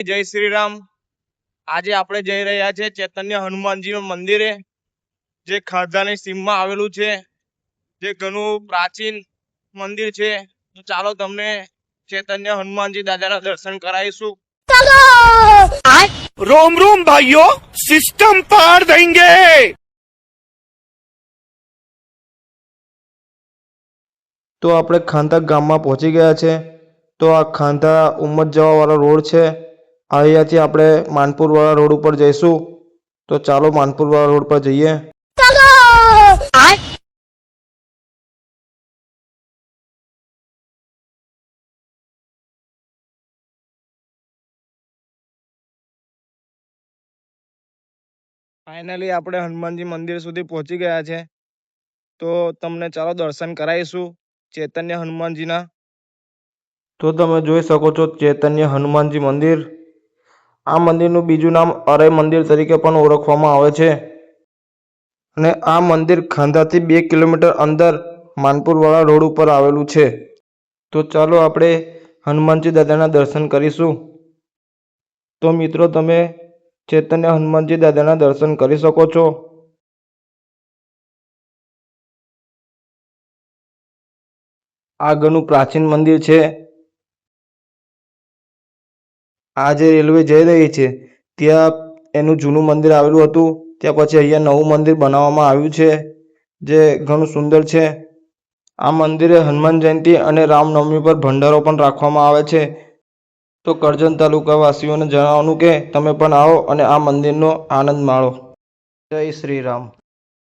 જય શ્રી રામ। આજે આપણે જઈ રહ્યા છે ચૈતન્ય હનુમાનજી મંદિરે, જે ખારધાની સીમમાં આવેલું છે, જે ઘણું પ્રાચીન મંદિર છે। તો ચાલો તમને ચૈતન્ય હનુમાનજી દાદાના દર્શન કરાવીશું। रोम रोम भाइयों, सिस्टम पार देंगे। તો આપણે ખાંધા ગામમાં પહોંચી ગયા છે। તો આ ખાંધા ઉમદ જવાવાળો રોડ છે। અહીંયાથી આપણે માનપુરવાળા રોડ ઉપર જઈશું। તો ચાલો માનપુરવાળા રોડ પર જઈએ। ફાઇનલી આપણે હનુમાનજી મંદિર સુધી પહોંચી ગયા છે। તો તમને ચાલો દર્શન કરાવીશું ચૈતન્ય હનુમાનજીના। તો તમે જોઈ શકો છો ચૈતન્ય હનુમાનજી મંદિર। આ મંદિરનું બીજું નામ અરય મંદિર તરીકે પણ ઓળખવામાં આવે છે। અને આ મંદિર ખાંધાથી 2 કિલોમીટર અંદર માનપુરવાળા રોડ ઉપર આવેલું છે। તો ચાલો આપણે હનુમાનજી દાદાના દર્શન કરીશું। તો મિત્રો, તમે ચૈતન્ય હનુમાનજી દાદાના દર્શન કરી શકો છો। આ ઘણું પ્રાચીન મંદિર છે। આ જે રેલવે જઈ રહી છે ત્યાં એનું જૂનું મંદિર આવેલું હતું, ત્યાં પછી અહીંયા નવું મંદિર બનાવવામાં આવ્યું છે, જે ઘણું સુંદર છે। આ મંદિરે હનુમાન જયંતિ અને રામનવમી પર ભંડારો પણ રાખવામાં આવે છે। તો કરજણ તાલુકા વાસીઓને જણાવવાનું કે તમે પણ આવો અને આ મંદિરનો આનંદ માણો। જય શ્રી રામ।